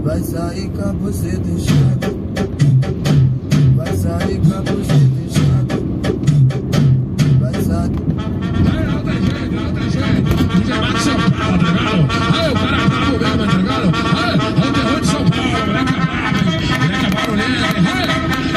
Vai sair com a buceta inchada. Vai sair com a buceta inchada. Vai sair. Alta gente, DJ Max São Paulo, tá ligado? Aí o cara bravo mesmo, tá ligado? Aí, o terror de São Paulo, moleque barulhento, aí,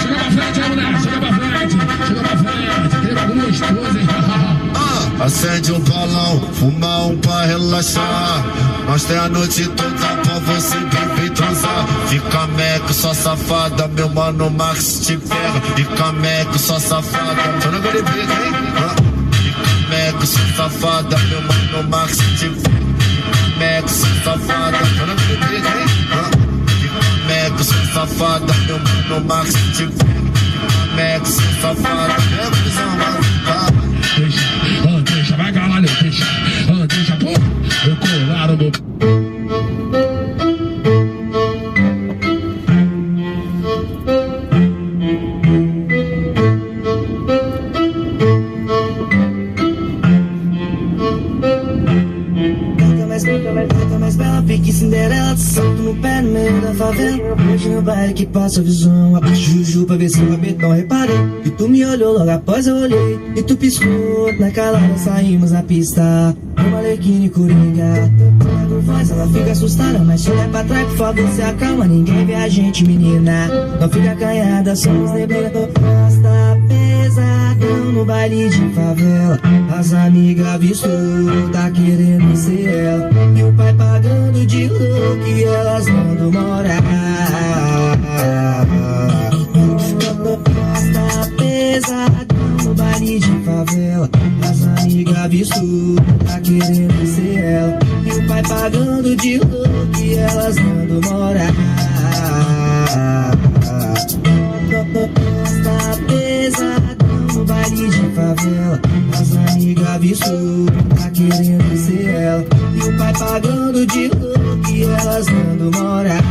chega pra frente aí, moleque, chega pra frente, aquele bagulho gostoso, hein? Acende um balão, fuma um pra relaxar. Nós tem a noite toda pra você beber e transar. Fica meco, só safada, meu mano Max te pega. Fica meco, só safada, tô na garibeira, hein? Fica meco, só safada, meu mano Max te pega. Fica meco, só safada, tô na garibeira, hein? Fica meco, só safada, meu mano Max te pega. Fica meco, só safada, é visão, Deixa, vai caralho, deixa, pô, eu colaram meu... Mais bela, pique Cinderela, salto no pé no meio da favela. Hoje no baile que passa a visão, abaixo juju pra ver se o rabetão reparei. E tu me olhou logo após eu olhei, e tu piscou, na calada saímos na pista. Uma Alequine Coringa, pego voz, ela fica assustada, mas olha pra trás, por favor, se acalma, ninguém vê a gente, menina. Não fica acanhada, somos neblina, posta pesadão no baile de favela. As amigas vistou, tá querendo ser ela, e o pai pagando de louco e elas mandam morar. Posta pesadão no baile de favela. As amigas vistou, tá querendo ser ela, e o pai pagando de louco e elas mandam morar. Posta pesadão no baile de favela. As amigas vistou, tá querendo ser ela, e o pai pagando de louco e elas mandam morar.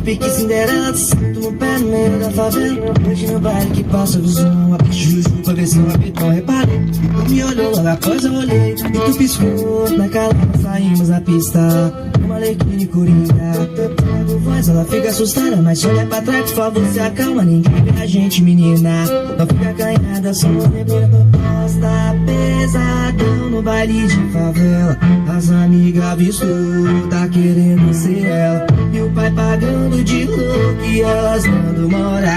Pique Cinderela, salto no pé no meio da favela. Hoje no baile que passa a visão, abaixo juju pra ver se o rabetão reparei. E tu me olhou logo após eu olhei, e tu piscou, na calada saímos na pista. Uma Alequine Coringa, pego voz, ela fica assustada, mas olha pra trás, por favor, se acalma, ninguém vê a gente, menina. Não fica acanhada, somos neblina, posta pesadão no baile de favela. As amigas vistou, tá querendo ser ela, e o pai pagando de louco e elas mandam morar.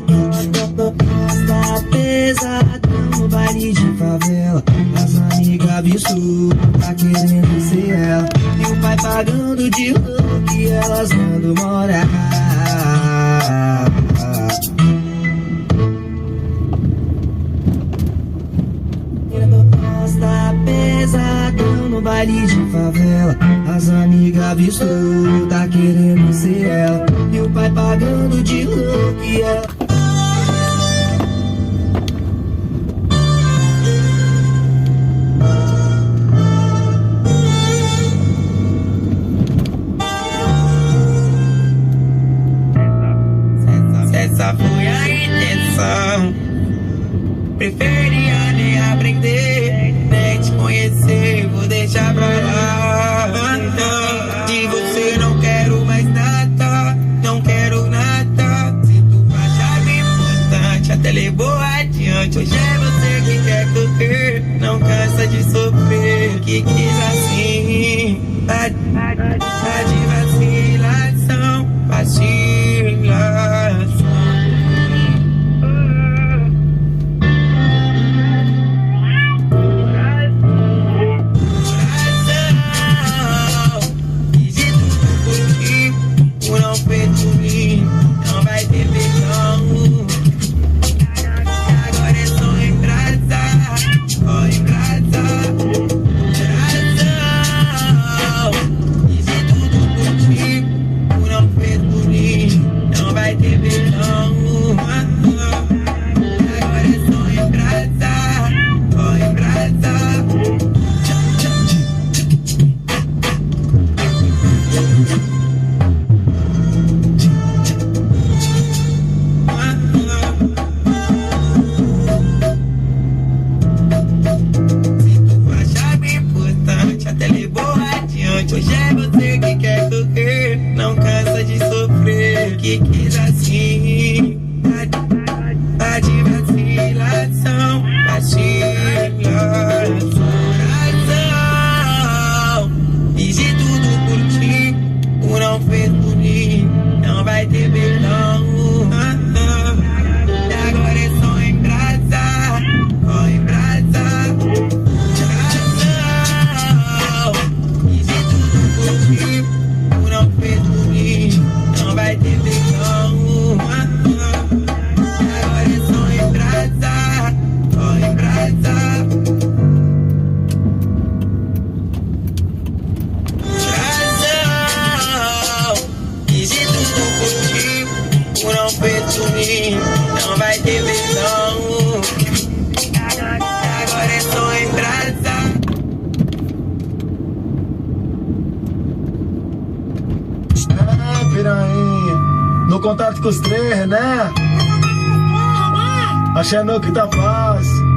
Posta pesadão no baile de favela. As amigas vistou, tá querendo ser ela, e o pai pagando de louco e elas mandam morar. Posta pesadão no baile de favela. As amigas vistou, tá querendo ser ela, e o pai pagando de louco e ela... Essa foi a intenção, preferia nem aprender, nem te conhecer, vou deixar pra lá. De você não quero mais nada, não quero nada. Se tu achava importante, até levou adiante. Hoje é você que quer correr, não cansa de sofrer. Que quis assim, tá de vacilação, vacilação. Não vai ter perdão. Agora é só embrasar, só embrasar. contato com os três, né? Achando que tá fácil.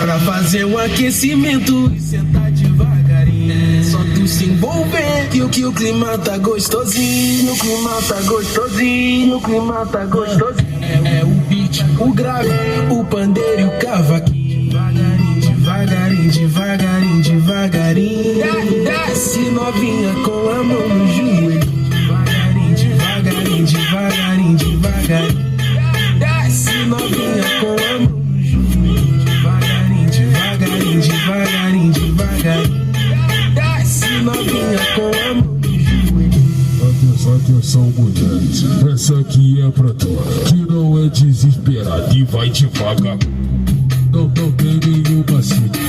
Pra fazer um aquecimento e sentar devagarinho. É só tu se envolver que o clima tá gostosinho. O clima tá gostosinho. O clima tá gostosinho. É o beat, o grave, o pandeiro e o cavaquinho. Devagarinho, devagarinho, devagarinho, devagarinho. Desce novinha com a mão no joelho. Devagarinho, devagarinho, devagarinho, devagarinho. Desce novinha com a mão. Devagarinho, devagarinho, desce novinha com a mão no joelho. Atenção, mulheres, essa aqui é pra tu, que não é desesperada e vai devagar. Não tem nenhuma cita.